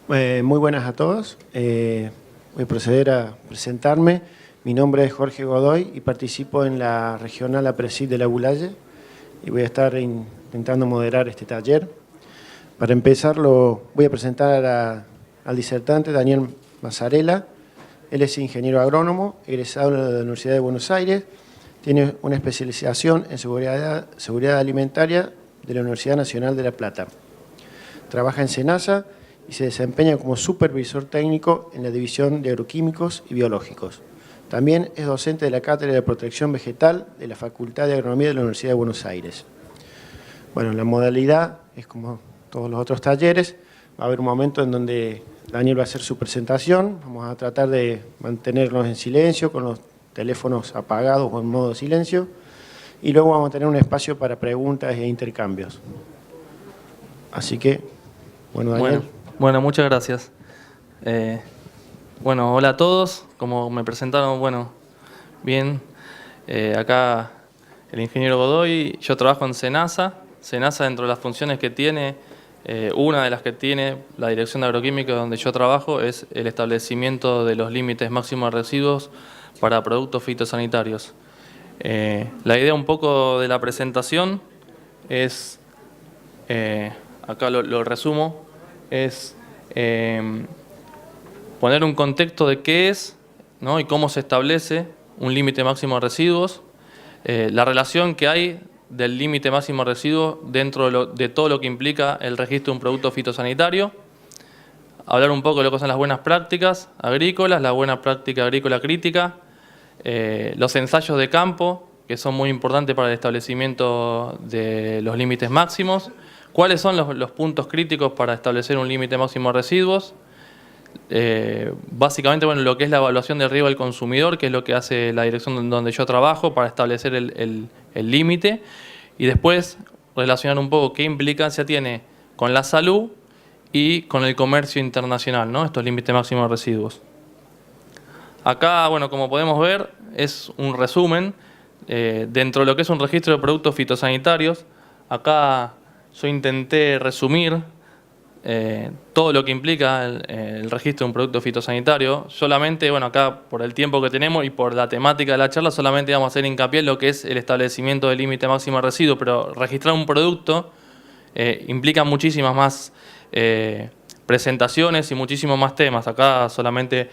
Muy buenas a todos. Voy a proceder a presentarme. Mi nombre es Jorge Godoy y participo en la regional APRESID de la ULAYE y voy a estar intentando moderar este taller. Para empezar, voy a presentar al disertante Daniel Mazzarella. Él es ingeniero agrónomo, egresado de la Universidad de Buenos Aires. Tiene una especialización en seguridad alimentaria de la Universidad Nacional de La Plata. Trabaja en SENASA y se desempeña como supervisor técnico en la División de Agroquímicos y Biológicos. También es docente de la Cátedra de Protección Vegetal de la Facultad de Agronomía de la Universidad de Buenos Aires. Bueno, la modalidad es como todos los otros talleres. Va a haber un momento en donde Daniel va a hacer su presentación. Vamos a tratar de mantenernos en silencio, con los teléfonos apagados o en modo silencio. Y luego vamos a tener un espacio para preguntas e intercambios. Así que, bueno, Daniel. Bueno, muchas gracias. Hola a todos. Como me presentaron, bien. Acá el ingeniero Godoy, yo trabajo en SENASA. SENASA, dentro de las funciones que tiene, una de las que tiene la Dirección de Agroquímica donde yo trabajo es el establecimiento de los límites máximos de residuos para productos fitosanitarios. La idea un poco de la presentación es, acá lo resumo, es poner un contexto de qué es, ¿no?, y cómo se establece un límite máximo de residuos, la relación que hay del límite máximo de residuos dentro de todo lo que implica el registro de un producto fitosanitario, hablar un poco de lo que son las buenas prácticas agrícolas, la buena práctica agrícola crítica, los ensayos de campo, que son muy importantes para el establecimiento de los límites máximos, cuáles son los puntos críticos para establecer un límite máximo de residuos, básicamente lo que es la evaluación de riesgo del consumidor, que es lo que hace la dirección donde yo trabajo para establecer el límite, y después relacionar un poco qué implicancia tiene con la salud y con el comercio internacional, ¿no?, estos límites máximos de residuos. Acá, como podemos ver, es un resumen dentro de lo que es un registro de productos fitosanitarios. Acá yo intenté resumir todo lo que implica el registro de un producto fitosanitario. Solamente, acá por el tiempo que tenemos y por la temática de la charla, solamente vamos a hacer hincapié en lo que es el establecimiento del límite máximo de residuos, pero registrar un producto implica muchísimas más presentaciones y muchísimos más temas. Acá solamente,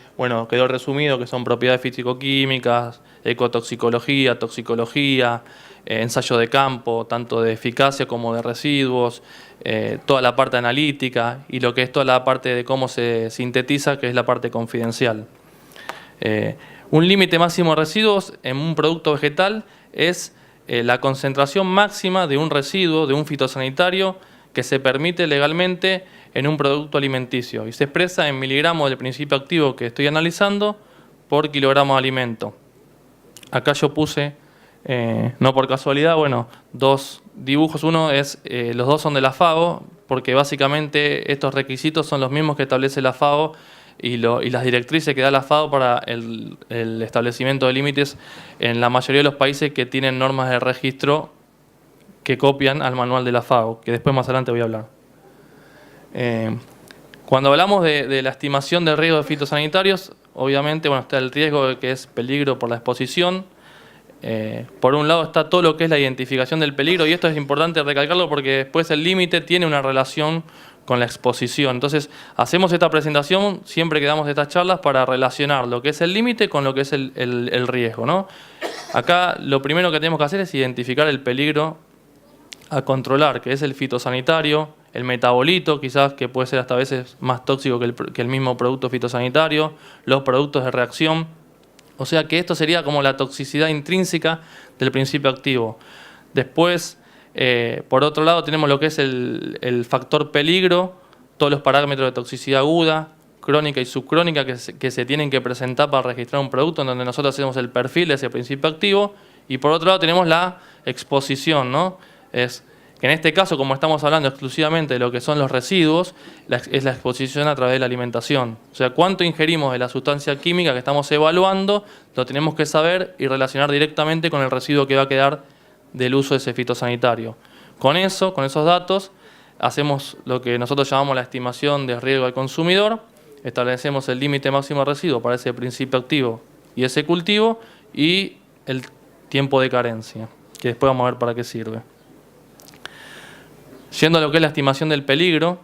quedó resumido que son propiedades físico-químicas, ecotoxicología, toxicología, ensayo de campo, tanto de eficacia como de residuos, toda la parte analítica y lo que es toda la parte de cómo se sintetiza, que es la parte confidencial. Un límite máximo de residuos en un producto vegetal es la concentración máxima de un residuo, de un fitosanitario, que se permite legalmente en un producto alimenticio y se expresa en miligramos del principio activo que estoy analizando por kilogramo de alimento. Acá yo puse, no por casualidad, dos dibujos. Uno es, los dos son de la FAO, porque básicamente estos requisitos son los mismos que establece la FAO y las directrices que da la FAO para el establecimiento de límites en la mayoría de los países que tienen normas de registro que copian al manual de la FAO, que después más adelante voy a hablar. Cuando hablamos de la estimación de riesgo de fitosanitarios, obviamente está el riesgo de que es peligro por la exposición. Por un lado está todo lo que es la identificación del peligro, y esto es importante recalcarlo porque después el límite tiene una relación con la exposición. Entonces hacemos esta presentación siempre que damos estas charlas para relacionar lo que es el límite con lo que es el riesgo, ¿no? Acá lo primero que tenemos que hacer es identificar el peligro a controlar, que es el fitosanitario, el metabolito, quizás que puede ser hasta a veces más tóxico que el mismo producto fitosanitario, los productos de reacción. O sea que esto sería como la toxicidad intrínseca del principio activo. Después, por otro lado, tenemos lo que es el factor peligro, todos los parámetros de toxicidad aguda, crónica y subcrónica que se tienen que presentar para registrar un producto, en donde nosotros hacemos el perfil de ese principio activo. Y por otro lado tenemos la exposición, ¿no? Es que en este caso, como estamos hablando exclusivamente de lo que son los residuos, es la exposición a través de la alimentación. O sea, cuánto ingerimos de la sustancia química que estamos evaluando, lo tenemos que saber y relacionar directamente con el residuo que va a quedar del uso de ese fitosanitario. Con esos datos, hacemos lo que nosotros llamamos la estimación de riesgo al consumidor, establecemos el límite máximo de residuo para ese principio activo y ese cultivo y el tiempo de carencia, que después vamos a ver para qué sirve. Yendo a lo que es la estimación del peligro,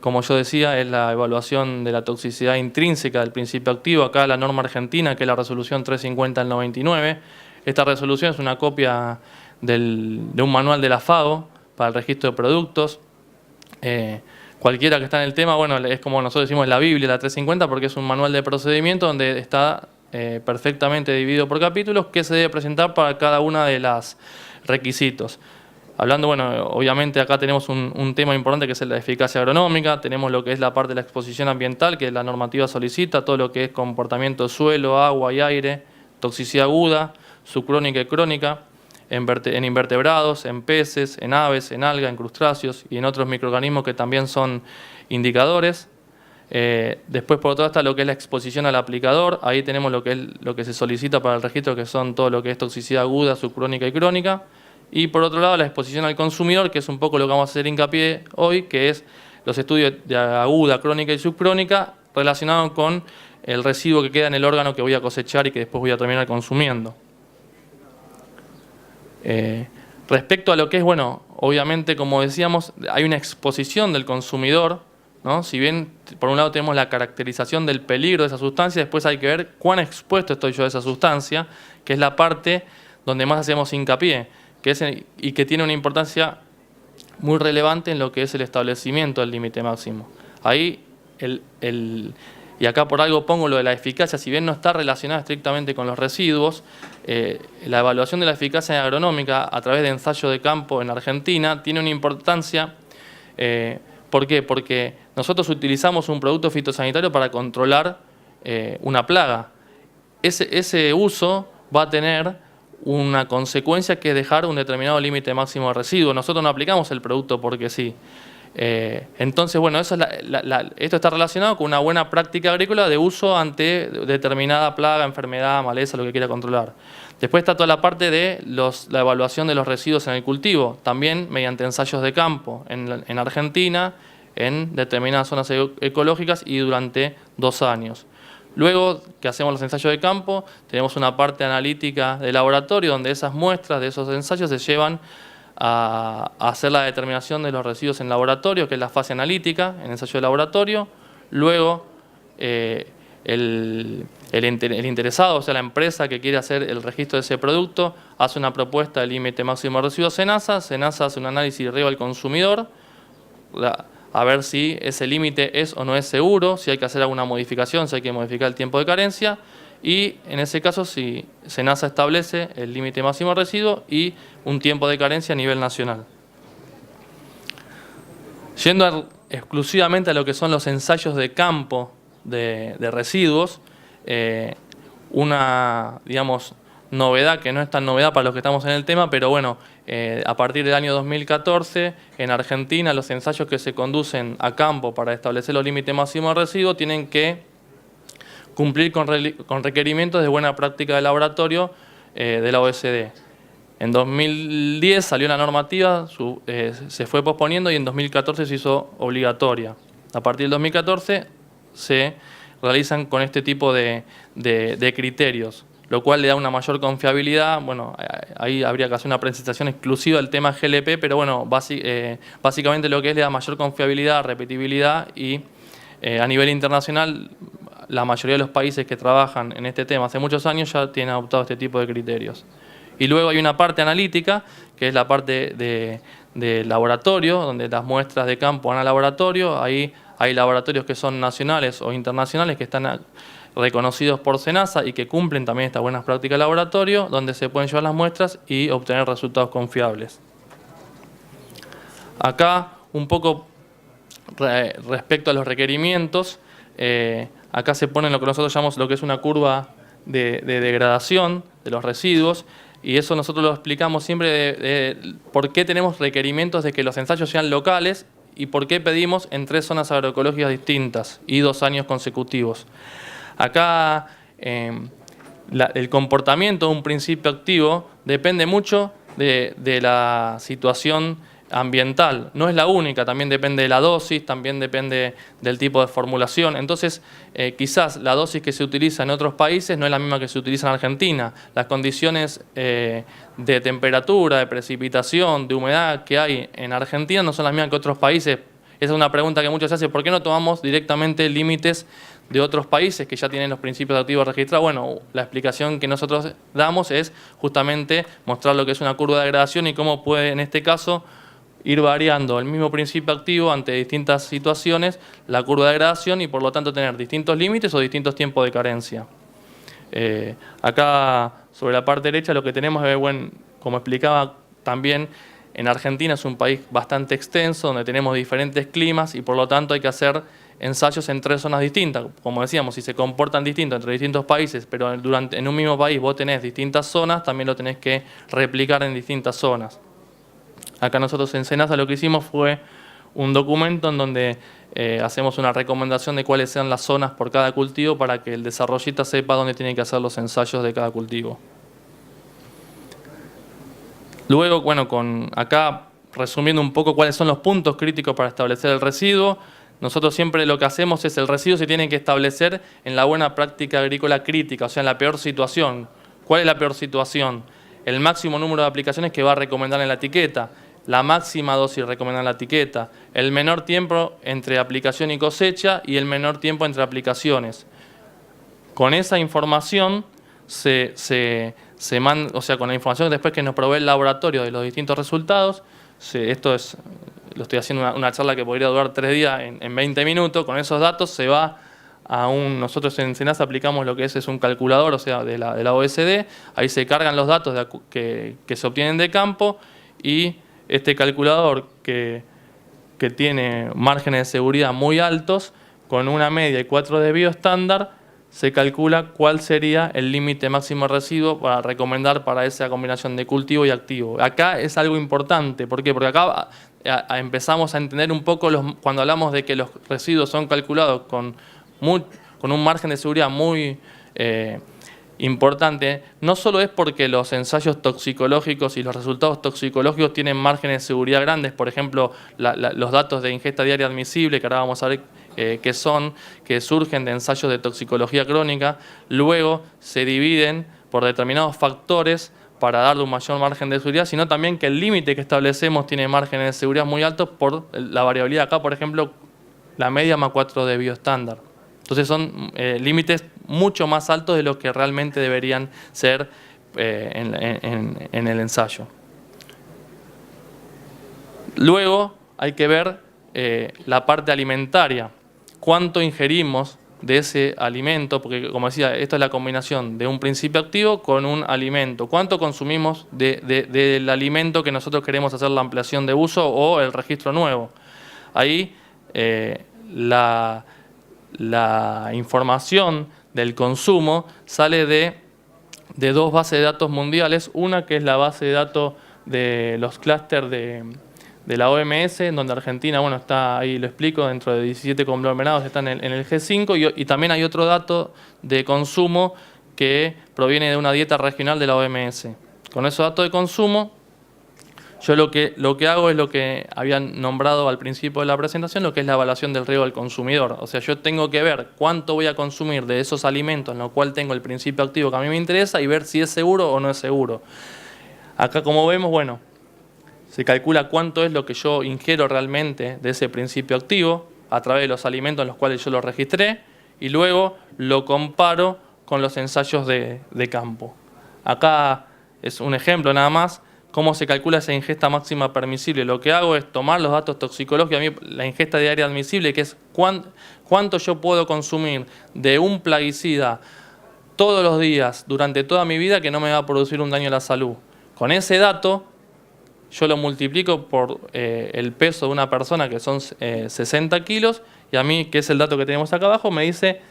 como yo decía, es la evaluación de la toxicidad intrínseca del principio activo. Acá la norma argentina, que es la resolución 350 del 99. Esta resolución es una copia de un manual de la FAO para el registro de productos. Cualquiera que está en el tema, bueno, es como nosotros decimos la Biblia, la 350, porque es un manual de procedimiento donde está perfectamente dividido por capítulos que se debe presentar para cada una de las requisitos. Hablando, bueno, obviamente acá tenemos un tema importante que es la eficacia agronómica, tenemos lo que es la parte de la exposición ambiental, que la normativa solicita, todo lo que es comportamiento de suelo, agua y aire, toxicidad aguda, subcrónica y crónica, en invertebrados, en peces, en aves, en algas, en crustáceos y en otros microorganismos que también son indicadores. Después, por otro lado, está lo que es la exposición al aplicador. Ahí tenemos lo que se solicita para el registro, que son todo lo que es toxicidad aguda, subcrónica y crónica. Y por otro lado, la exposición al consumidor, que es un poco lo que vamos a hacer hincapié hoy, que es los estudios de aguda, crónica y subcrónica relacionados con el residuo que queda en el órgano que voy a cosechar y que después voy a terminar consumiendo. Respecto a lo que es, bueno, obviamente, como decíamos, hay una exposición del consumidor, ¿no? Si bien, por un lado, tenemos la caracterización del peligro de esa sustancia, después hay que ver cuán expuesto estoy yo a esa sustancia, que es la parte donde más hacemos hincapié, y que tiene una importancia muy relevante en lo que es el establecimiento del límite máximo. Ahí, y acá por algo pongo lo de la eficacia, si bien no está relacionada estrictamente con los residuos, la evaluación de la eficacia agronómica a través de ensayo de campo en Argentina tiene una importancia. ¿Por qué? Porque nosotros utilizamos un producto fitosanitario para controlar una plaga. Ese uso va a tener una consecuencia que es dejar un determinado límite máximo de residuos. Nosotros no aplicamos el producto porque sí. Entonces, bueno, esto está relacionado con una buena práctica agrícola de uso ante determinada plaga, enfermedad, maleza, lo que quiera controlar. Después está toda la parte de la evaluación de los residuos en el cultivo, también mediante ensayos de campo en Argentina, en determinadas zonas ecológicas y durante 2 años. Luego que hacemos los ensayos de campo, tenemos una parte analítica de laboratorio donde esas muestras de esos ensayos se llevan a hacer la determinación de los residuos en laboratorio, que es la fase analítica, en ensayo de laboratorio. Luego, el interesado, o sea, la empresa que quiere hacer el registro de ese producto, hace una propuesta de límite máximo de residuos SENASA. SENASA hace un análisis de riesgo al consumidor, a ver si ese límite es o no es seguro, si hay que hacer alguna modificación, si hay que modificar el tiempo de carencia. Y en ese caso, si SENASA establece el límite máximo de residuo y un tiempo de carencia a nivel nacional. Yendo exclusivamente a lo que son los ensayos de campo de residuos, una, digamos, novedad que no es tan novedad para los que estamos en el tema, pero bueno, a partir del año 2014, en Argentina, los ensayos que se conducen a campo para establecer los límites máximos de residuos tienen que cumplir con requerimientos de buena práctica de laboratorio de la OSD. En 2010 salió la normativa, se fue posponiendo y en 2014 se hizo obligatoria. A partir del 2014 se realizan con este tipo de criterios, lo cual le da una mayor confiabilidad. Bueno, ahí habría que hacer una presentación exclusiva del tema GLP, pero bueno, básicamente lo que es le da mayor confiabilidad, repetibilidad y a nivel internacional la mayoría de los países que trabajan en este tema hace muchos años ya tienen adoptado este tipo de criterios. Y luego hay una parte analítica, que es la parte de laboratorio, donde las muestras de campo van al laboratorio. Ahí hay laboratorios que son nacionales o internacionales que están reconocidos por SENASA y que cumplen también estas buenas prácticas de laboratorio, donde se pueden llevar las muestras y obtener resultados confiables. Acá, un poco respecto a los requerimientos, acá se pone lo que nosotros llamamos lo que es una curva de degradación de los residuos, y eso nosotros lo explicamos siempre de por qué tenemos requerimientos de que los ensayos sean locales y por qué pedimos en 3 zonas agroecológicas distintas y 2 años consecutivos. Acá el comportamiento de un principio activo depende mucho de la situación ambiental. No es la única, también depende de la dosis, también depende del tipo de formulación. Entonces, quizás la dosis que se utiliza en otros países no es la misma que se utiliza en Argentina. Las condiciones de temperatura, de precipitación, de humedad que hay en Argentina no son las mismas que otros países. Esa es una pregunta que muchos se hacen. ¿Por qué no tomamos directamente límites de otros países que ya tienen los principios activos registrados? Bueno, la explicación que nosotros damos es justamente mostrar lo que es una curva de degradación y cómo puede, en este caso, ir variando el mismo principio activo ante distintas situaciones, la curva de degradación, y por lo tanto tener distintos límites o distintos tiempos de carencia. Acá, sobre la parte derecha, lo que tenemos es, bueno, como explicaba también, en Argentina es un país bastante extenso, donde tenemos diferentes climas y por lo tanto hay que hacer ensayos en 3 zonas distintas. Como decíamos, si se comportan distintos entre distintos países, pero en un mismo país vos tenés distintas zonas, también lo tenés que replicar en distintas zonas. Acá nosotros en SENASA lo que hicimos fue un documento en donde hacemos una recomendación de cuáles sean las zonas por cada cultivo para que el desarrollista sepa dónde tiene que hacer los ensayos de cada cultivo. Luego, bueno, acá resumiendo un poco cuáles son los puntos críticos para establecer el residuo, nosotros siempre lo que hacemos es el residuo se tiene que establecer en la buena práctica agrícola crítica, o sea, en la peor situación. ¿Cuál es la peor situación? El máximo número de aplicaciones que va a recomendar en la etiqueta, la máxima dosis recomendada en la etiqueta, el menor tiempo entre aplicación y cosecha y el menor tiempo entre aplicaciones. Con esa información o sea, con la información después que nos provee el laboratorio de los distintos resultados, lo estoy haciendo una charla que podría durar 3 días en 20 minutos, con esos datos se va a nosotros en SENASA aplicamos lo que es un calculador, o sea, de la OSD, ahí se cargan los datos que se obtienen de campo y este calculador que tiene márgenes de seguridad muy altos, con una media y 4 desvíos estándar, se calcula cuál sería el límite máximo de residuo para recomendar para esa combinación de cultivo y activo. Acá es algo importante, ¿por qué? Porque acá empezamos a entender un poco cuando hablamos de que los residuos son calculados con un margen de seguridad muy importante, no solo es porque los ensayos toxicológicos y los resultados toxicológicos tienen márgenes de seguridad grandes, por ejemplo, los datos de ingesta diaria admisible, que ahora vamos a ver que surgen de ensayos de toxicología crónica, luego se dividen por determinados factores para darle un mayor margen de seguridad, sino también que el límite que establecemos tiene márgenes de seguridad muy altos por la variabilidad. Acá, por ejemplo, la media más 4 de bioestándar. Entonces son límites mucho más altos de lo que realmente deberían ser en el ensayo. Luego hay que ver la parte alimentaria. ¿Cuánto ingerimos de ese alimento? Porque, como decía, esto es la combinación de un principio activo con un alimento. ¿Cuánto consumimos del alimento que nosotros queremos hacer la ampliación de uso o el registro nuevo? Ahí la información del consumo sale de 2 bases de datos mundiales. Una que es la base de datos de los clústeres de la OMS, en donde Argentina, bueno, está ahí, lo explico, dentro de 17 conglomerados están en el G5, y también hay otro dato de consumo que proviene de una dieta regional de la OMS. Con esos datos de consumo, yo lo que hago es lo que habían nombrado al principio de la presentación, lo que es la evaluación del riesgo del consumidor. O sea, yo tengo que ver cuánto voy a consumir de esos alimentos en los cuales tengo el principio activo que a mí me interesa y ver si es seguro o no es seguro. Acá, como vemos, bueno, se calcula cuánto es lo que yo ingiero realmente de ese principio activo a través de los alimentos en los cuales yo lo registré y luego lo comparo con los ensayos de campo. Acá es un ejemplo nada más cómo se calcula esa ingesta máxima permisible. Lo que hago es tomar los datos toxicológicos, a mí la ingesta diaria admisible, que es cuánto yo puedo consumir de un plaguicida todos los días durante toda mi vida que no me va a producir un daño a la salud. Con ese dato yo lo multiplico por el peso de una persona, que son 60 kilos, y a mí, que es el dato que tenemos acá abajo, me dice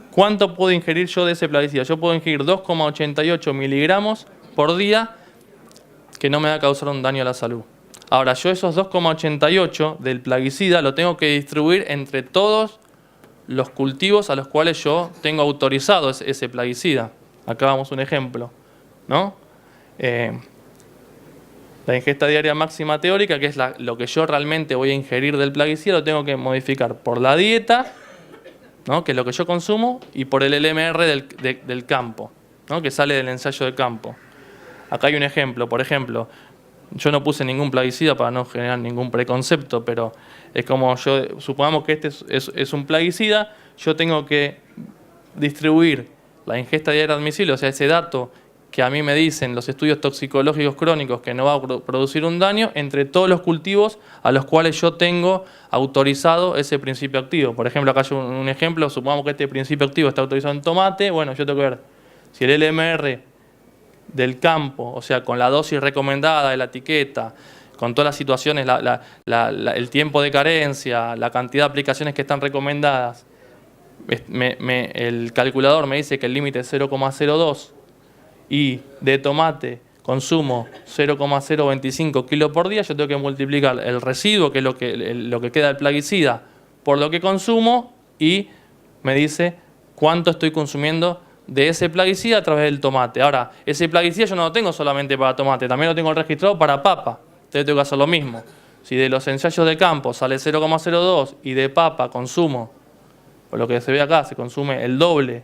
cuánto puedo ingerir yo de ese plaguicida. Yo puedo ingerir 2,88 miligramos por día que no me va a causar un daño a la salud. Ahora, yo esos 2,88 del plaguicida lo tengo que distribuir entre todos los cultivos a los cuales yo tengo autorizado ese plaguicida. Acá vamos un ejemplo, ¿no? La ingesta diaria máxima teórica, que es lo que yo realmente voy a ingerir del plaguicida, lo tengo que modificar por la dieta, ¿no?, que es lo que yo consumo, y por el LMR del campo, ¿no?, que sale del ensayo de campo. Acá hay un ejemplo, por ejemplo, yo no puse ningún plaguicida para no generar ningún preconcepto, pero es como supongamos que este es un plaguicida, yo tengo que distribuir la ingesta diaria admisible, o sea, ese dato que a mí me dicen los estudios toxicológicos crónicos que no va a producir un daño, entre todos los cultivos a los cuales yo tengo autorizado ese principio activo. Por ejemplo, acá hay un ejemplo, supongamos que este principio activo está autorizado en tomate, bueno, yo tengo que ver si el LMR del campo, o sea, con la dosis recomendada de la etiqueta, con todas las situaciones, el tiempo de carencia, la cantidad de aplicaciones que están recomendadas, el calculador me dice que el límite es 0,02 y de tomate consumo 0,025 kilos por día, yo tengo que multiplicar el residuo, que es lo que queda del plaguicida, por lo que consumo, y me dice cuánto estoy consumiendo de ese plaguicida a través del tomate. Ahora, ese plaguicida yo no lo tengo solamente para tomate, también lo tengo registrado para papa. Entonces tengo que hacer lo mismo. Si de los ensayos de campo sale 0,02 y de papa consumo, por lo que se ve acá, se consume el doble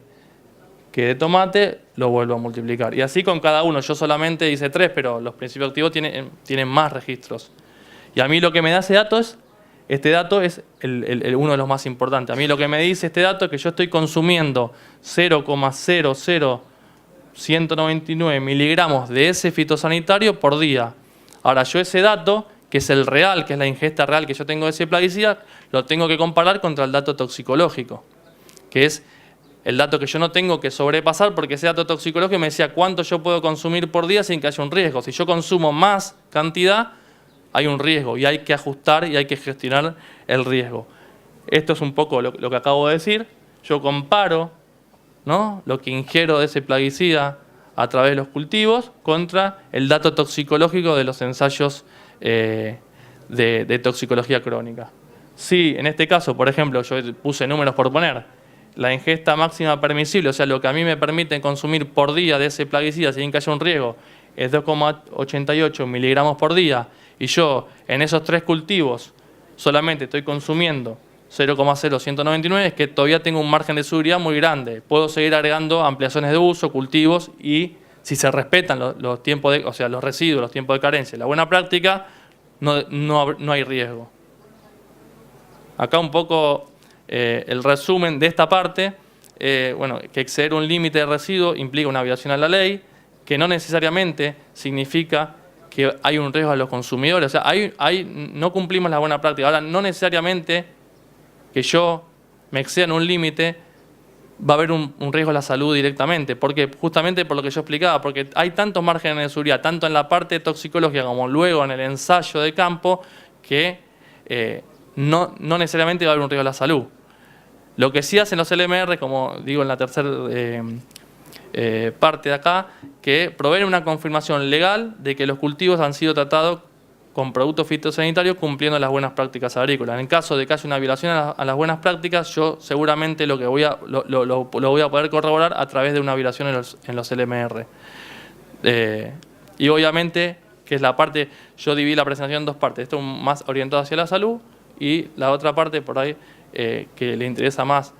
que de tomate, lo vuelvo a multiplicar. Y así con cada uno. Yo solamente hice 3, pero los principios activos tienen más registros. Y a mí lo que me da este dato es uno de los más importantes. A mí lo que me dice este dato es que yo estoy consumiendo 0,00199 miligramos de ese fitosanitario por día. Ahora, yo ese dato, que es el real, que es la ingesta real que yo tengo de ese plaguicida, lo tengo que comparar contra el dato toxicológico, que es el dato que yo no tengo que sobrepasar, porque ese dato toxicológico me decía cuánto yo puedo consumir por día sin que haya un riesgo. Si yo consumo más cantidad, hay un riesgo y hay que ajustar y hay que gestionar el riesgo. Esto es un poco lo que acabo de decir. Yo comparo, ¿no?, lo que ingiero de ese plaguicida a través de los cultivos contra el dato toxicológico de los ensayos de toxicología crónica. Si en este caso, por ejemplo, yo puse números por poner, la ingesta máxima permisible, o sea, lo que a mí me permite consumir por día de ese plaguicida sin que haya un riesgo, es 2,88 miligramos por día, y yo en esos 3 cultivos solamente estoy consumiendo 0,0199, es que todavía tengo un margen de seguridad muy grande. Puedo seguir agregando ampliaciones de uso, cultivos, y si se respetan los tiempos o sea, los residuos, los tiempos de carencia, la buena práctica, no hay riesgo. Acá un poco el resumen de esta parte, bueno, que exceder un límite de residuo implica una violación a la ley, que no necesariamente significa que hay un riesgo a los consumidores. O sea, no cumplimos la buena práctica. Ahora, no necesariamente que yo me exceda en un límite va a haber un riesgo a la salud directamente. Porque justamente por lo que yo explicaba, porque hay tantos márgenes de seguridad, tanto en la parte toxicológica como luego en el ensayo de campo, que no necesariamente va a haber un riesgo a la salud. Lo que sí hacen los LMR, como digo en la tercera parte de acá, que proveen una confirmación legal de que los cultivos han sido tratados con productos fitosanitarios cumpliendo las buenas prácticas agrícolas. En caso de que haya una violación a las buenas prácticas, yo seguramente lo voy a poder corroborar a través de una violación en los LMR. Y obviamente, que es la parte, yo dividí la presentación en 2 partes. Esto más orientado hacia la salud y la otra parte por ahí que le interesa más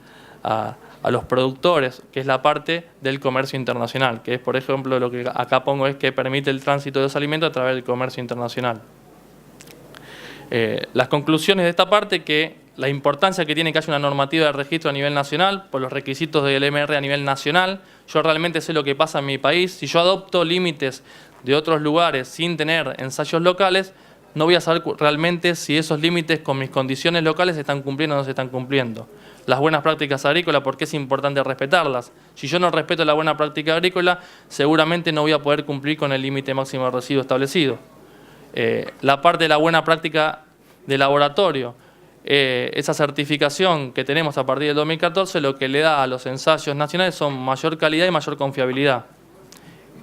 a los productores, que es la parte del comercio internacional, que es, por ejemplo, lo que acá pongo es que permite el tránsito de los alimentos a través del comercio internacional. Las conclusiones de esta parte, que la importancia que tiene que haya una normativa de registro a nivel nacional, por los requisitos del LMR a nivel nacional. Yo realmente sé lo que pasa en mi país. Si yo adopto límites de otros lugares sin tener ensayos locales, no voy a saber realmente si esos límites con mis condiciones locales se están cumpliendo o no se están cumpliendo. Las buenas prácticas agrícolas, ¿por qué es importante respetarlas? Si yo no respeto la buena práctica agrícola, seguramente no voy a poder cumplir con el límite máximo de residuo establecido. La parte de la buena práctica de laboratorio, esa certificación que tenemos a partir del 2014, lo que le da a los ensayos nacionales son mayor calidad y mayor confiabilidad.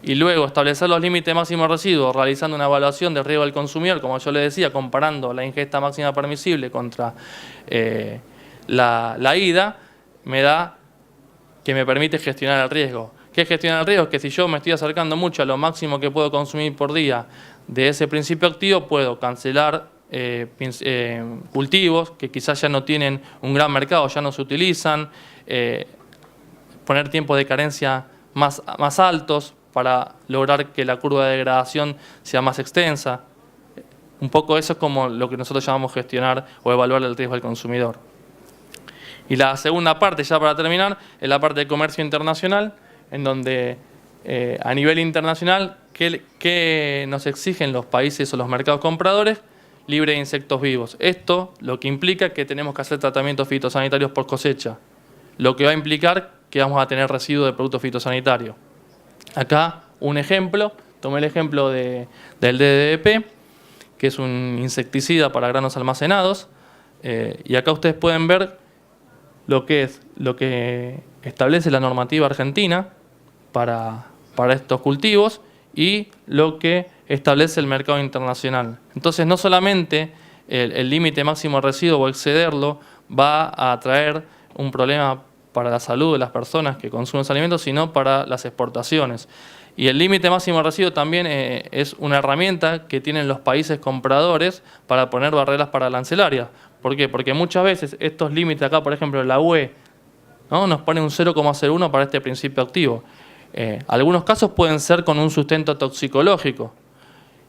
Y luego establecer los límites máximos de residuos, realizando una evaluación de riesgo del consumidor, como yo le decía, comparando la ingesta máxima permisible contra la IDA, me permite gestionar el riesgo. ¿Qué es gestionar el riesgo? Que si yo me estoy acercando mucho a lo máximo que puedo consumir por día de ese principio activo puedo cancelar cultivos que quizás ya no tienen un gran mercado, ya no se utilizan, poner tiempos de carencia más altos para lograr que la curva de degradación sea más extensa. Un poco eso es como lo que nosotros llamamos gestionar o evaluar el riesgo del consumidor. Y la segunda parte, ya para terminar, es la parte de comercio internacional, en donde a nivel internacional, ¿qué nos exigen los países o los mercados compradores? Libre de insectos vivos. Esto lo que implica que tenemos que hacer tratamientos fitosanitarios por cosecha, lo que va a implicar que vamos a tener residuos de productos fitosanitarios. Acá un ejemplo, tomé el ejemplo del DDP, que es un insecticida para granos almacenados, y acá ustedes pueden ver lo que establece la normativa argentina para estos cultivos y lo que establece el mercado internacional. Entonces, no solamente el límite máximo de residuo o excederlo va a traer un problema para la salud de las personas que consumen los alimentos, sino para las exportaciones. Y el límite máximo de residuo también es una herramienta que tienen los países compradores para poner barreras arancelarias. ¿Por qué? Porque muchas veces estos límites acá, por ejemplo, la UE, ¿no?, nos pone un 0,01 para este principio activo. Algunos casos pueden ser con un sustento toxicológico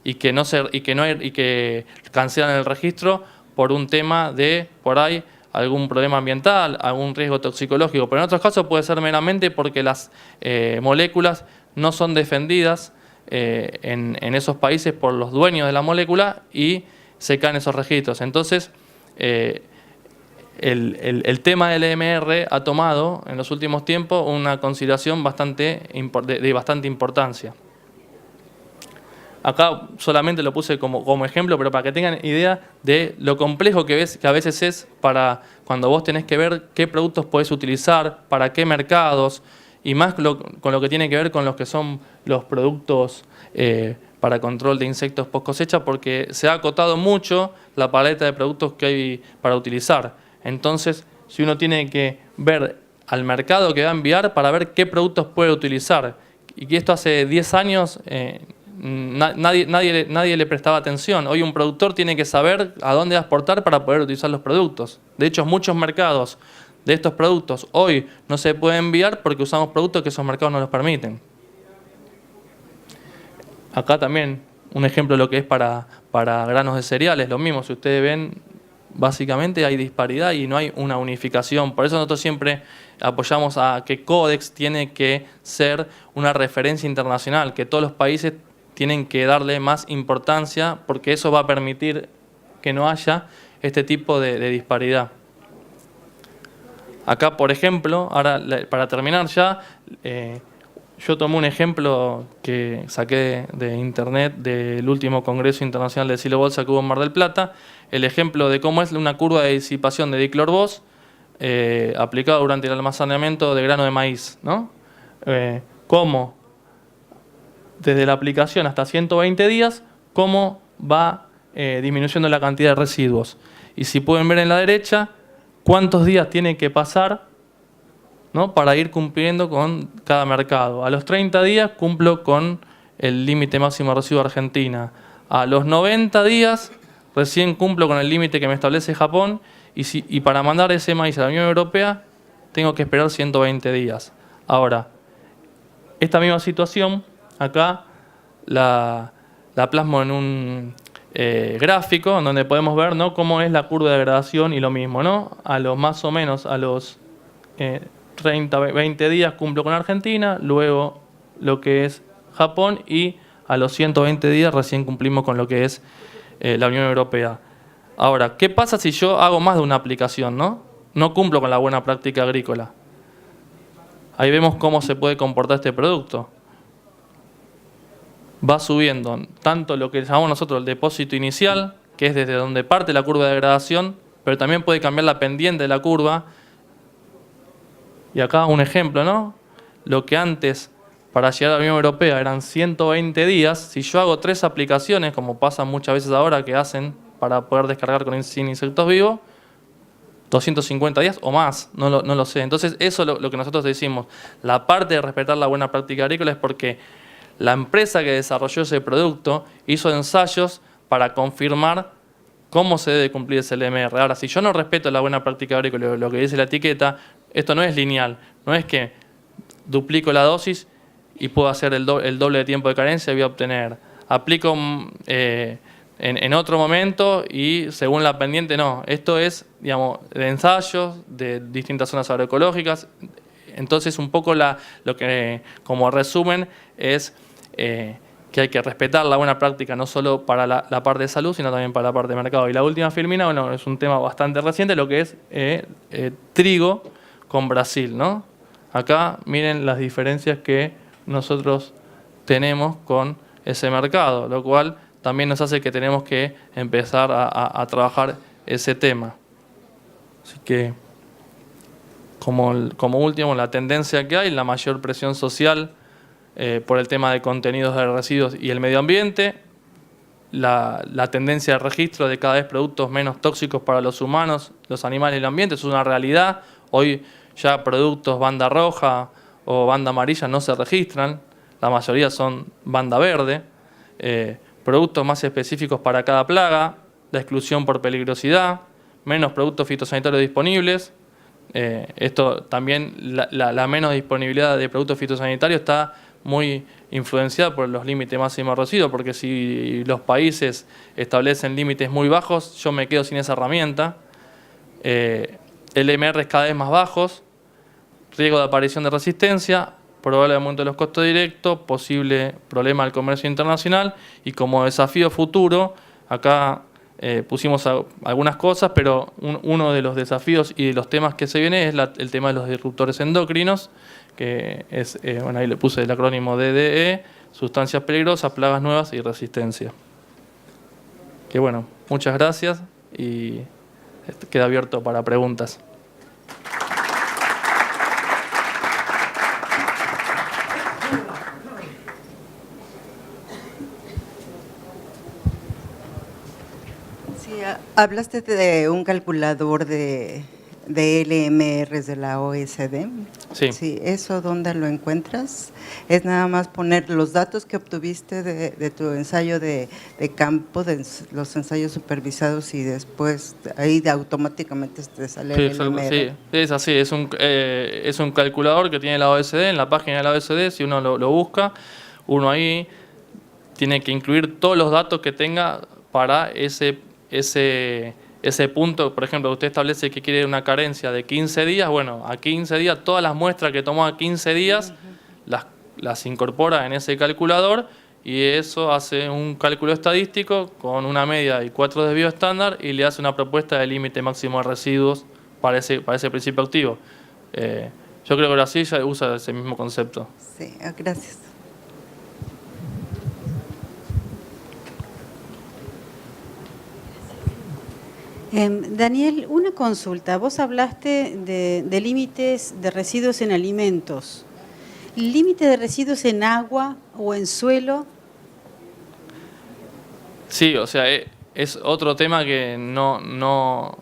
y que cancelan el registro por un tema de, por ahí, algún problema ambiental, algún riesgo toxicológico. Pero en otros casos puede ser meramente porque las moléculas no son defendidas en esos países por los dueños de la molécula y se caen esos registros. Entonces, el tema del EMR ha tomado en los últimos tiempos una consideración de bastante importancia. Acá solamente lo puse como ejemplo, pero para que tengan idea de lo complejo que a veces es para cuando vos tenés que ver qué productos podés utilizar, para qué mercados, y más con lo que tiene que ver con los que son los productos para control de insectos post cosecha, porque se ha acotado mucho la paleta de productos que hay para utilizar. Entonces, si uno tiene que ver al mercado que va a enviar para ver qué productos puede utilizar, y que esto hace 10 años nadie le prestaba atención. Hoy un productor tiene que saber a dónde va a exportar para poder utilizar los productos. De hecho, muchos mercados de estos productos hoy no se pueden enviar porque usamos productos que esos mercados no los permiten. Acá también un ejemplo de lo que es para granos de cereales, lo mismo. Si ustedes ven, básicamente hay disparidad y no hay una unificación. Por eso nosotros siempre apoyamos a que Codex tiene que ser una referencia internacional, que todos los países tienen que darle más importancia porque eso va a permitir que no haya este tipo de disparidad. Acá, por ejemplo, ahora para terminar ya, yo tomé un ejemplo que saqué de internet del último Congreso Internacional de Silo Bolsa que hubo en Mar del Plata, el ejemplo de cómo es una curva de disipación de diclorbos aplicada durante el almacenamiento de grano de maíz, ¿no? Cómo desde la aplicación hasta 120 días, cómo va disminuyendo la cantidad de residuos. Y si pueden ver en la derecha, cuántos días tiene que pasar, ¿no?, para ir cumpliendo con cada mercado. A los 30 días cumplo con el límite máximo de residuo de Argentina. A los 90 días recién cumplo con el límite que me establece Japón y para mandar ese maíz a la Unión Europea tengo que esperar 120 días. Ahora, esta misma situación acá la plasmo en un gráfico en donde podemos ver, ¿no?, cómo es la curva de degradación y lo mismo, ¿no? Más o menos a los 30, 20 días cumplo con Argentina, luego lo que es Japón y a los 120 días recién cumplimos con lo que es la Unión Europea. Ahora, ¿qué pasa si yo hago más de una aplicación, no? No cumplo con la buena práctica agrícola. Ahí vemos cómo se puede comportar este producto. Va subiendo tanto lo que llamamos nosotros el depósito inicial, que es desde donde parte la curva de degradación, pero también puede cambiar la pendiente de la curva. Y acá un ejemplo, ¿no? Lo que antes para llegar a la Unión Europea eran 120 días, si yo hago 3 aplicaciones, como pasa muchas veces ahora que hacen para poder descargar sin insectos vivos, 250 días o más, no lo sé. Entonces eso es lo que nosotros decimos. La parte de respetar la buena práctica agrícola es porque la empresa que desarrolló ese producto hizo ensayos para confirmar cómo se debe cumplir ese LMR. Ahora, si yo no respeto la buena práctica agrícola, lo que dice la etiqueta, esto no es lineal, no es que duplico la dosis y puedo hacer el doble de tiempo de carencia y voy a obtener. Aplico en otro momento y según la pendiente, no. Esto es, digamos, de ensayos de distintas zonas agroecológicas. Entonces, un poco lo que, como resumen, es que hay que respetar la buena práctica no solo para la parte de salud, sino también para la parte de mercado. Y la última filmina, bueno, es un tema bastante reciente, lo que es trigo con Brasil, ¿no? Acá miren las diferencias que nosotros tenemos con ese mercado, lo cual también nos hace que tenemos que empezar a trabajar ese tema. Así que, como último, la tendencia que hay, la mayor presión social por el tema de contenidos de residuos y el medio ambiente, la tendencia de registro de cada vez productos menos tóxicos para los humanos, los animales y el ambiente, eso es una realidad. Hoy ya productos banda roja o banda amarilla no se registran, la mayoría son banda verde. Productos más específicos para cada plaga, la exclusión por peligrosidad, menos productos fitosanitarios disponibles. Esto también, la menos disponibilidad de productos fitosanitarios está muy influenciada por los límites máximos de residuos, porque si los países establecen límites muy bajos, yo me quedo sin esa herramienta. LMR cada vez más bajos, riesgo de aparición de resistencia, probable aumento de los costos directos, posible problema del comercio internacional y como desafío futuro, acá pusimos algunas cosas, pero uno de los desafíos y de los temas que se viene es el tema de los disruptores endocrinos, que es, bueno, ahí le puse el acrónimo DDE, sustancias peligrosas, plagas nuevas y resistencia. Que bueno, muchas gracias y queda abierto para preguntas. Hablaste de un calculador de LMRs de la OSD. Sí. Sí. ¿Eso dónde lo encuentras? Es nada más poner los datos que obtuviste de tu ensayo de campo, de los ensayos supervisados y después ahí automáticamente te sale el LMR. Sí, es así. Es un calculador que tiene la OSD, en la página de la OSD, si uno lo busca, uno ahí tiene que incluir todos los datos que tenga para ese punto. Por ejemplo, usted establece que quiere una carencia de 15 días, bueno, a 15 días, todas las muestras que tomó a 15 días las incorpora en ese calculador y eso hace un cálculo estadístico con una media y 4 desvíos estándar y le hace una propuesta de límite máximo de residuos para ese principio activo. Yo creo que Brasil ya usa ese mismo concepto. Sí, gracias. Daniel, una consulta. Vos hablaste de límites de residuos en alimentos. ¿Límite de residuos en agua o en suelo? Sí, o sea, es otro tema que no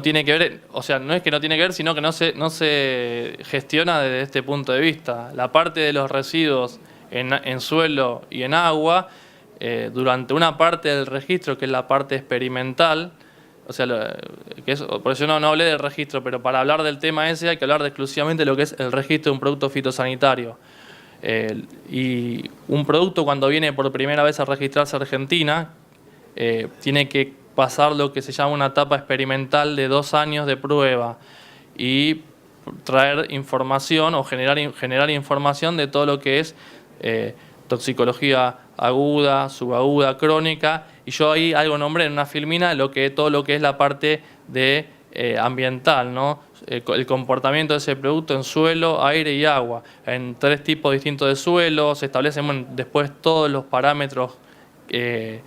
tiene que ver, o sea, no es que no tiene que ver, sino que no se gestiona desde este punto de vista. La parte de los residuos en suelo y en agua, durante una parte del registro, que es la parte experimental, o sea, por eso no hablé del registro, pero para hablar del tema ese hay que hablar exclusivamente de lo que es el registro de un producto fitosanitario. Y un producto cuando viene por primera vez a registrarse a Argentina, tiene que pasar lo que se llama una etapa experimental de 2 años de prueba y traer información o generar información de todo lo que es toxicología aguda, subaguda, crónica, y yo ahí algo nombré en una filmina todo lo que es la parte de ambiental, ¿no? El comportamiento de ese producto en suelo, aire y agua. En 3 tipos distintos de suelo, se establecen después todos los parámetros de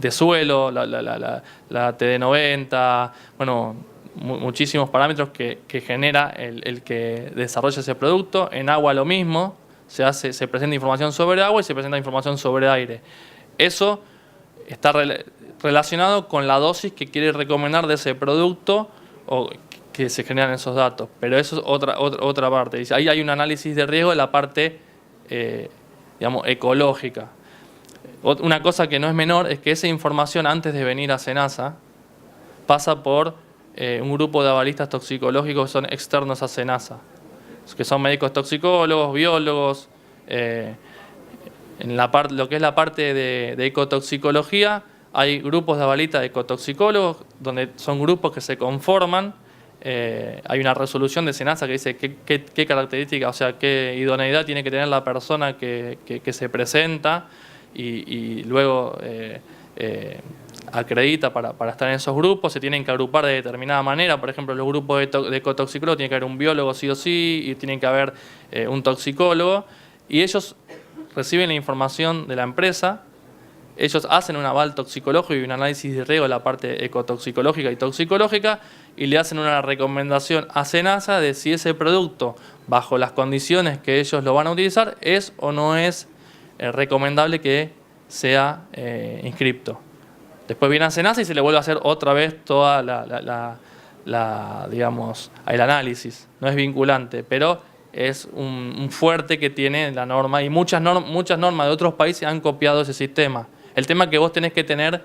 suelo, la TD90, bueno, muchísimos parámetros que genera el que desarrolla ese producto. En agua lo mismo. Se presenta información sobre agua y se presenta información sobre aire. Eso está relacionado con la dosis que quiere recomendar de ese producto o que se generan esos datos. Pero eso es otra parte. Ahí hay un análisis de riesgo de la parte digamos, ecológica. Una cosa que no es menor es que esa información, antes de venir a SENASA, pasa por un grupo de avalistas toxicológicos que son externos a SENASA, que son médicos toxicólogos, biólogos. En lo que es la parte de ecotoxicología, hay grupos de avalistas de ecotoxicólogos, donde son grupos que se conforman. Hay una resolución de SENASA que dice qué características, o sea, qué idoneidad tiene que tener la persona que se presenta y luego acredita para estar en esos grupos. Se tienen que agrupar de determinada manera. Por ejemplo, los grupos de ecotoxicólogos tiene que haber un biólogo sí o sí y tiene que haber un toxicólogo. Y ellos reciben la información de la empresa. Ellos hacen un aval toxicológico y un análisis de riesgo de la parte ecotoxicológica y toxicológica y le hacen una recomendación a SENASA de si ese producto, bajo las condiciones que ellos lo van a utilizar, es o no es recomendable que sea inscripto. Después viene a SENASA y se le vuelve a hacer otra vez toda digamos, el análisis. No es vinculante, pero es un fuerte que tiene la norma y muchas normas de otros países han copiado ese sistema. El tema es que vos tenés que tener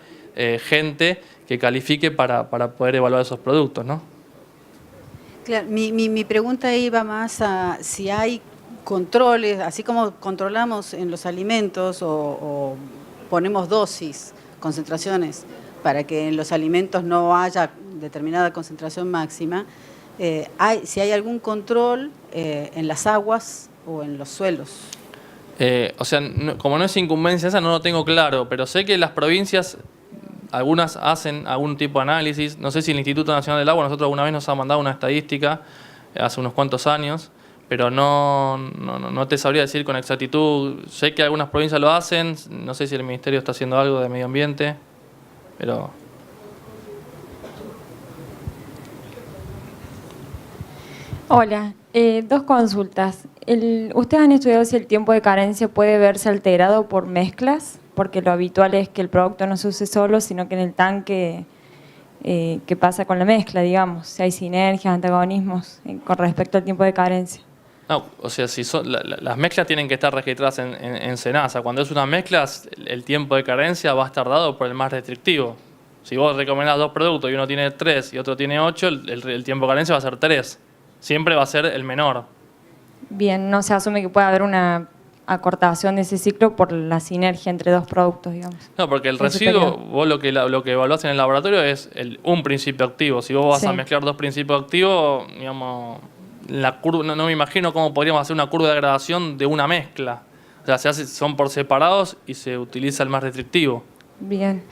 gente que califique para poder evaluar esos productos, ¿no? Claro, mi pregunta iba más a si hay controles, así como controlamos en los alimentos o ponemos dosis, concentraciones, para que en los alimentos no haya determinada concentración máxima, si hay algún control en las aguas o en los suelos. O sea, como no es incumbencia esa, no lo tengo claro, pero sé que las provincias, algunas hacen algún tipo de análisis. No sé si el Instituto Nacional del Agua, nosotros alguna vez nos ha mandado una estadística hace unos cuantos años, pero no te sabría decir con exactitud. Sé que algunas provincias lo hacen, no sé si el Ministerio está haciendo algo de medio ambiente, pero... Hola, dos consultas. ¿Ustedes han estudiado si el tiempo de carencia puede verse alterado por mezclas? Porque lo habitual es que el producto no se use solo, sino que en el tanque, ¿qué pasa con la mezcla, digamos? Si hay sinergias, antagonismos con respecto al tiempo de carencia. No, o sea, si las mezclas tienen que estar registradas en SENASA. Cuando es una mezcla, el tiempo de carencia va a estar dado por el más restrictivo. Si vos recomendás 2 productos y uno tiene 3 y otro tiene 8, el tiempo de carencia va a ser 3. Siempre va a ser el menor. Bien, no se asume que pueda haber una acortación de ese ciclo por la sinergia entre 2 productos, digamos. No, porque el residuo, vos lo que evaluás en el laboratorio es un principio activo. Si vos vas a mezclar 2 principios activos, digamos, la curva, no me imagino cómo podríamos hacer una curva de degradación de una mezcla. O sea, son por separados y se utiliza el más restrictivo. Bien.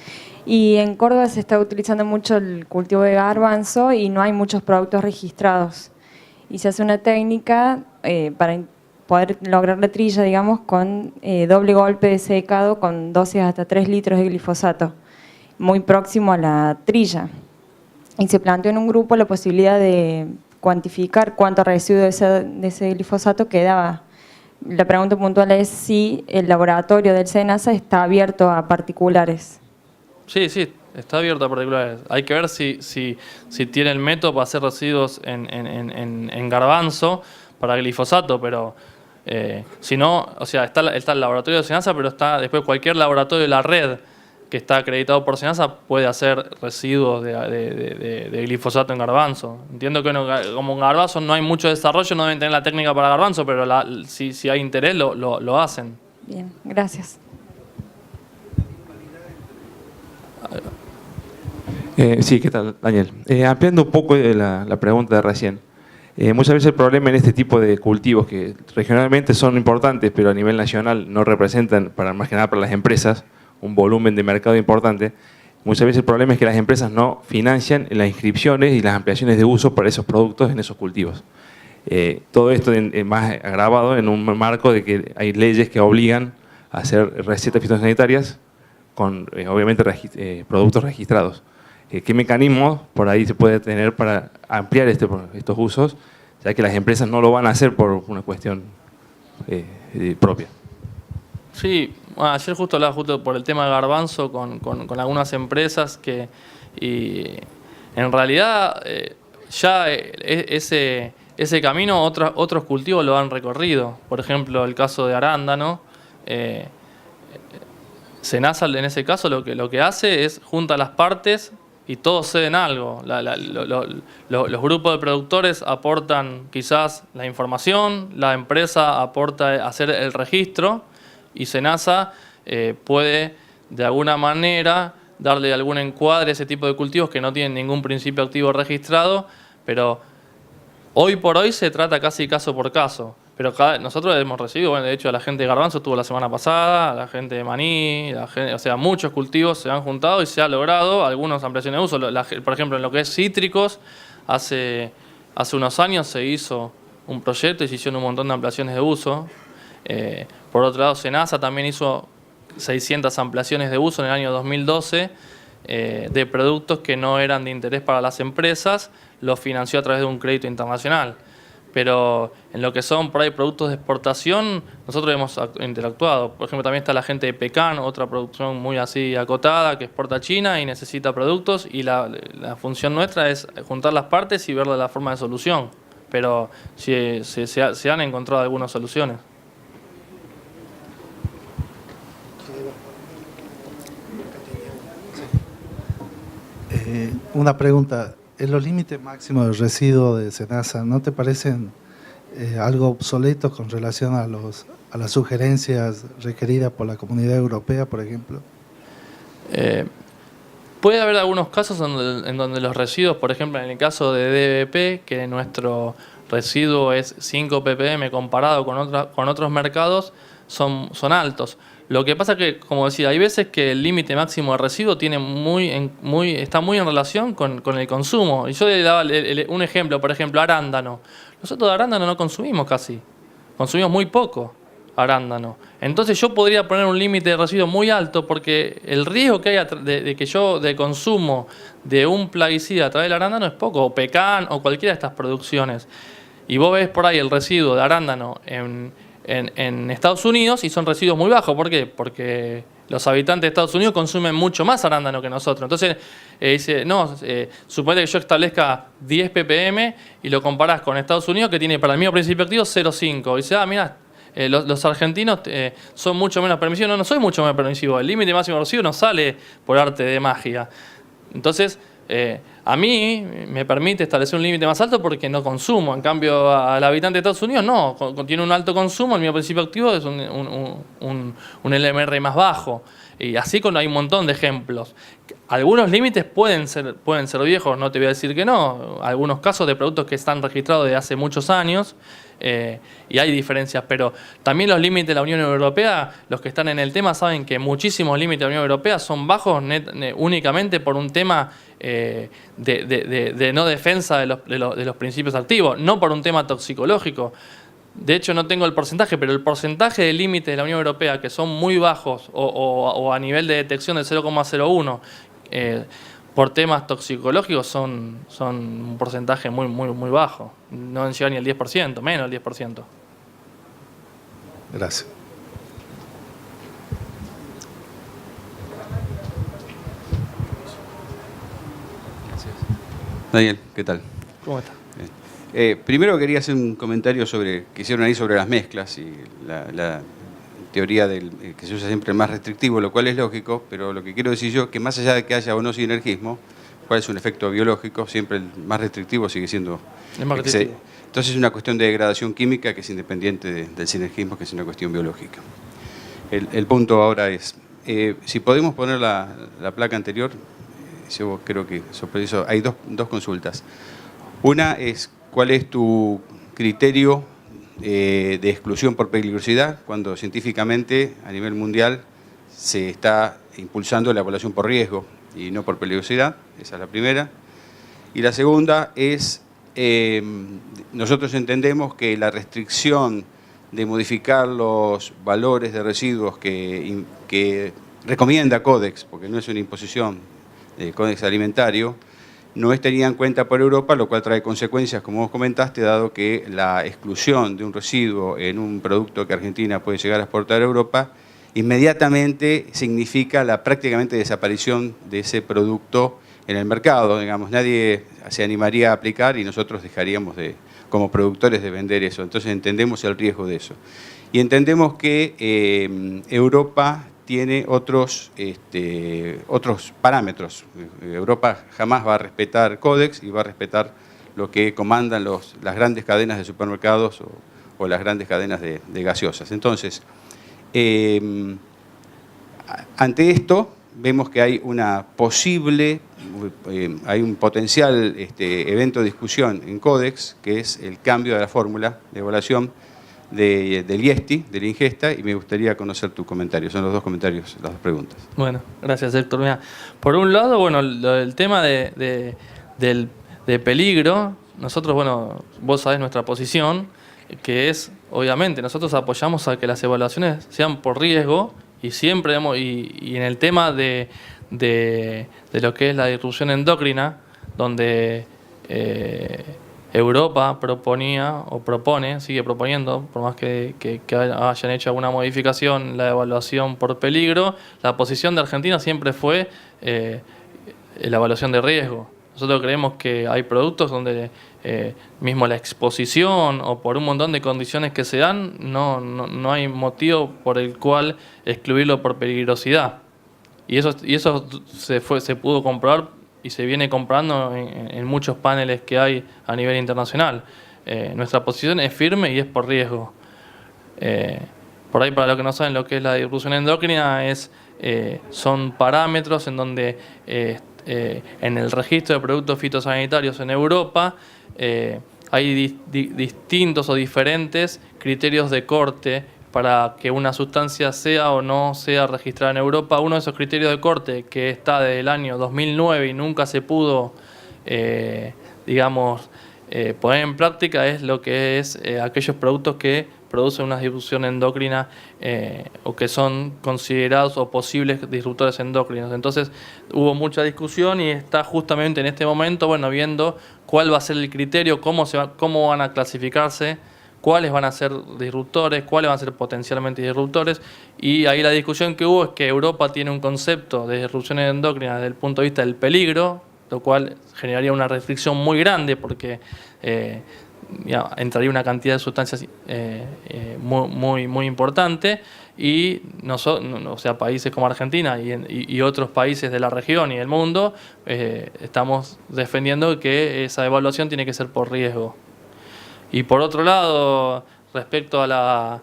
Y en Córdoba se está utilizando mucho el cultivo de garbanzo y no hay muchos productos registrados. Y se hace una técnica para poder lograr la trilla, digamos, con doble golpe de secado con dosis hasta 3 litros de glifosato, muy próximo a la trilla. Y se planteó en un grupo la posibilidad de cuantificar cuánto residuo de ese glifosato quedaba. La pregunta puntual es si el laboratorio del SENASA está abierto a particulares. Sí, está abierto a particulares. Hay que ver si tiene el método para hacer residuos en garbanzo para glifosato, pero si no, o sea, está el laboratorio de SENASA, pero está después cualquier laboratorio de la red que está acreditado por SENASA puede hacer residuos de glifosato en garbanzo. Entiendo que como en garbanzo no hay mucho desarrollo, no deben tener la técnica para garbanzo, pero si hay interés lo hacen. Bien, gracias. Sí, ¿qué tal, Daniel? Ampliando un poco la pregunta de recién. Muchas veces el problema en este tipo de cultivos que regionalmente son importantes, pero a nivel nacional no representan, más que nada para las empresas, un volumen de mercado importante. Muchas veces el problema es que las empresas no financian las inscripciones y las ampliaciones de uso para esos productos en esos cultivos. Todo esto más agravado en un marco de que hay leyes que obligan a hacer recetas fitosanitarias con, obviamente, productos registrados. ¿Qué mecanismos por ahí se puede tener para ampliar estos usos, ya que las empresas no lo van a hacer por una cuestión propia? Sí, bueno, ayer justo hablaba por el tema de garbanzo con algunas empresas y en realidad ya ese camino otros cultivos lo han recorrido. Por ejemplo, el caso de arándano, SENASA en ese caso lo que hace es junta las partes y todos ceden algo. Los grupos de productores aportan quizás la información, la empresa aporta hacer el registro y SENASA puede de alguna manera darle algún encuadre a ese tipo de cultivos que no tienen ningún principio activo registrado, pero hoy por hoy se trata casi caso por caso. Pero nosotros hemos recibido, bueno, de hecho la gente de garbanzo estuvo la semana pasada, la gente de maní, o sea, muchos cultivos se han juntado y se ha logrado algunas ampliaciones de uso. Por ejemplo, en lo que es cítricos, hace unos años se hizo un proyecto y se hicieron un montón de ampliaciones de uso. Por otro lado, SENASA también hizo 600 ampliaciones de uso en el año 2012 de productos que no eran de interés para las empresas, los financió a través de un crédito internacional. Pero en lo que son por ahí productos de exportación, nosotros hemos interactuado. Por ejemplo, también está la gente de Pecan, otra producción muy así acotada que exporta a China y necesita productos, y la función nuestra es juntar las partes y verle la forma de solución. Pero se han encontrado algunas soluciones. Una pregunta. ¿Los límites máximos de residuo de SENASA no te parecen algo obsoletos con relación a las sugerencias requeridas por la Comunidad Europea, por ejemplo? Puede haber algunos casos en donde los residuos, por ejemplo, en el caso de DBP, que nuestro residuo es 5 ppm comparado con otros mercados, son altos. Lo que pasa que, como decía, hay veces que el límite máximo de residuo tiene está muy en relación con el consumo. Y yo le daba un ejemplo, por ejemplo, arándano. Nosotros de arándano no consumimos casi. Consumimos muy poco arándano. Entonces yo podría poner un límite de residuo muy alto porque el riesgo que hay de consumo de un plaguicida a través del arándano es poco. O pecan o cualquiera de estas producciones. Y vos ves por ahí el residuo de arándano en Estados Unidos y son residuos muy bajos. ¿Por qué? Porque los habitantes de Estados Unidos consumen mucho más arándano que nosotros. Entonces, dice, no, suponete que yo establezca 10 ppm y lo comparás con Estados Unidos, que tiene para el mismo principio activo 0,5. Y dice, mira, los argentinos son mucho menos permisivos. No soy mucho menos permisivo. El límite máximo de residuo no sale por arte de magia. Entonces, a mí me permite establecer un límite más alto porque no consumo. En cambio, al habitante de Estados Unidos no, tiene un alto consumo, el mismo principio activo es un LMR más bajo. Y así hay un montón de ejemplos. Algunos límites pueden ser viejos, no te voy a decir que no. Algunos casos de productos que están registrados desde hace muchos años y hay diferencias. Pero también los límites de la Unión Europea, los que están en el tema saben que muchísimos límites de la Unión Europea son bajos únicamente por un tema de no defensa de los principios activos, no por un tema toxicológico. De hecho, no tengo el porcentaje, pero el porcentaje de límites de la Unión Europea que son muy bajos o a nivel de detección del 0,01 por temas toxicológicos son un porcentaje muy bajo. No llega ni al 10%, menos del 10%. Gracias. Daniel, ¿qué tal? ¿Cómo está? Primero quería hacer un comentario que hicieron ahí sobre las mezclas y la teoría que se usa siempre más restrictivo, lo cual es lógico, pero lo que quiero decir yo es que más allá de que haya o no sinergismo, cuál es un efecto biológico, siempre el más restrictivo sigue siendo... Es más restrictivo. Entonces es una cuestión de degradación química que es independiente del sinergismo, que es una cuestión biológica. El punto ahora es, si podemos poner la placa anterior, yo creo que sobre eso hay dos consultas. Una es, ¿cuál es tu criterio de exclusión por peligrosidad cuando científicamente a nivel mundial se está impulsando la evaluación por riesgo y no por peligrosidad? Esa es la primera. Y la segunda es, nosotros entendemos que la restricción de modificar los valores de residuos que recomienda Codex, porque no es una imposición del Codex Alimentario, no es tenida en cuenta por Europa, lo cual trae consecuencias, como vos comentaste, dado que la exclusión de un residuo en un producto que Argentina puede llegar a exportar a Europa, inmediatamente significa la prácticamente desaparición de ese producto en el mercado, digamos, nadie se animaría a aplicar y nosotros dejaríamos como productores de vender eso. Entonces entendemos el riesgo de eso. Y entendemos que Europa tiene otros parámetros. Europa jamás va a respetar Codex y va a respetar lo que comandan las grandes cadenas de supermercados o las grandes cadenas de gaseosas. Entonces, ante esto, vemos que hay una posible, hay un potencial evento de discusión en Codex, que es el cambio de la fórmula de evaluación del IESTI, de la ingesta, y me gustaría conocer tu comentario. Son los dos comentarios, las dos preguntas. Bueno, gracias, Héctor. Mira, por un lado, bueno, el tema de peligro, nosotros, bueno, vos sabés nuestra posición, que es, obviamente, nosotros apoyamos a que las evaluaciones sean por riesgo y siempre, y en el tema de lo que es la disrupción endocrina, donde Europa proponía o propone, sigue proponiendo, por más que hayan hecho alguna modificación, la evaluación por peligro, la posición de Argentina siempre fue la evaluación de riesgo. Nosotros creemos que hay productos donde mismo la exposición o por un montón de condiciones que se dan, no hay motivo por el cual excluirlo por peligrosidad. Y eso se pudo comprobar y se viene comprobando en muchos paneles que hay a nivel internacional. Nuestra posición es firme y es por riesgo. Por ahí, para los que no saben lo que es la disrupción endocrina, son parámetros en donde en el registro de productos fitosanitarios en Europa hay distintos o diferentes criterios de corte para que una sustancia sea o no sea registrada en Europa. Uno de esos criterios de corte, que está desde el año 2009 y nunca se pudo, poner en práctica, es lo que es aquellos productos que producen una disrupción endocrina o que son considerados o posibles disruptores endocrinos. Entonces hubo mucha discusión y está justamente en este momento, bueno, viendo cuál va a ser el criterio, cómo van a clasificarse, cuáles van a ser disruptores, cuáles van a ser potencialmente disruptores. Y ahí la discusión que hubo es que Europa tiene un concepto de disrupción endocrina desde el punto de vista del peligro, lo cual generaría una restricción muy grande porque entraría una cantidad de sustancias muy importante, y países como Argentina y otros países de la región y del mundo estamos defendiendo que esa evaluación tiene que ser por riesgo. Y por otro lado, respecto a la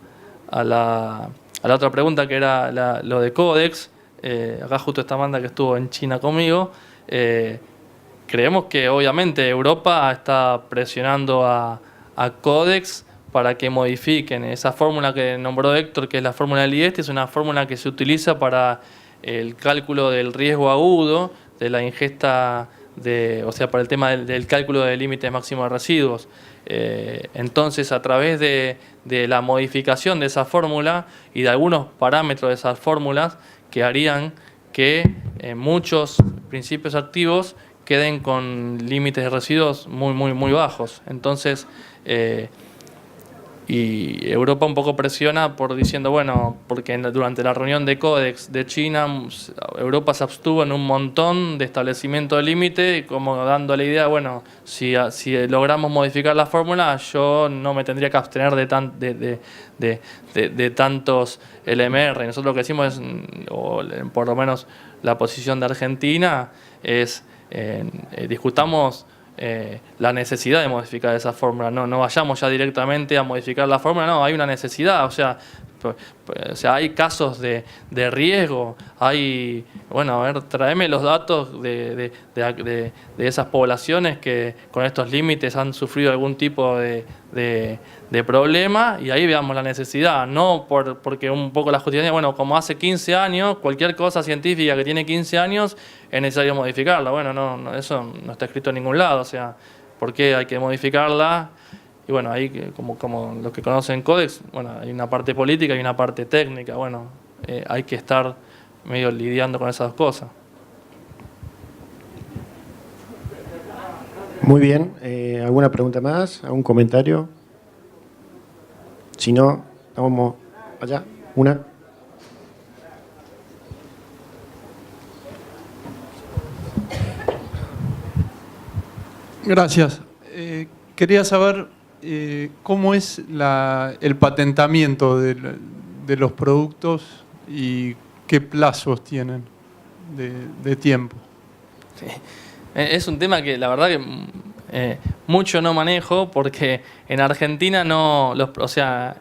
otra pregunta, que era lo de Codex, acá justo está Amanda, que estuvo en China conmigo, creemos que obviamente Europa está presionando a Codex para que modifiquen esa fórmula que nombró Héctor, que es la fórmula del IESTI. Es una fórmula que se utiliza para el cálculo del riesgo agudo de la ingesta, para el tema del cálculo de límites máximos de residuos. Entonces, a través de la modificación de esa fórmula y de algunos parámetros de esas fórmulas, que harían que muchos principios activos queden con límites de residuos muy bajos. Entonces, y Europa un poco presiona diciendo, bueno, porque durante la reunión de Codex de China, Europa se abstuvo en un montón de establecimientos de límite, como dando la idea, bueno, si logramos modificar la fórmula, yo no me tendría que abstener de tantos LMR. Nosotros lo que decimos es, o por lo menos la posición de Argentina, es discutamos la necesidad de modificar esa fórmula, no vayamos ya directamente a modificar la fórmula, no, hay una necesidad, o sea, hay casos de riesgo, hay, bueno, a ver, tráeme los datos de esas poblaciones que con estos límites han sufrido algún tipo de problema, y ahí veamos la necesidad, no porque un poco la justicia, bueno, como hace 15 años, cualquier cosa científica que tiene 15 años es necesario modificarla. Bueno, no, eso no está escrito en ningún lado, o sea, ¿por qué hay que modificarla? Y bueno, ahí, como los que conocen Codex, bueno, hay una parte política y una parte técnica, bueno, hay que estar medio lidiando con esas dos cosas. Muy bien, ¿alguna pregunta más? ¿Algún comentario? Si no, vamos allá. Una. Gracias. Quería saber cómo es el patentamiento de los productos y qué plazos tienen de tiempo. Sí. Es un tema que la verdad que mucho no manejo porque en Argentina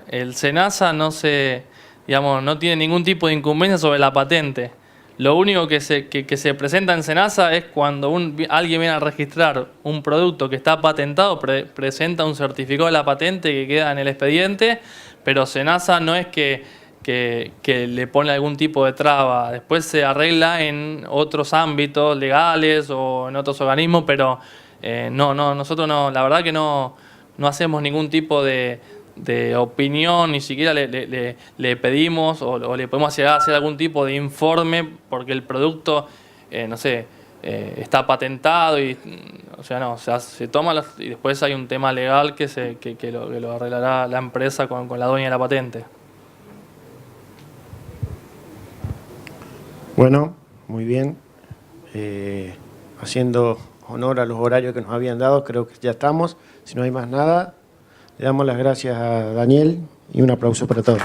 el SENASA no tiene ningún tipo de incumbencia sobre la patente. Lo único que se presenta en SENASA es cuando alguien viene a registrar un producto que está patentado, presenta un certificado de la patente que queda en el expediente, pero SENASA no es que le pone algún tipo de traba. Después se arregla en otros ámbitos legales o en otros organismos, pero nosotros no, la verdad que no hacemos ningún tipo de opinión, ni siquiera le pedimos o le podemos hacer algún tipo de informe porque el producto, está patentado y, se toma y después hay un tema legal que lo arreglará la empresa con la dueña de la patente. Bueno, muy bien. Haciendo honor a los horarios que nos habían dado, creo que ya estamos. Si no hay más nada, le damos las gracias a Daniel y un aplauso para todos.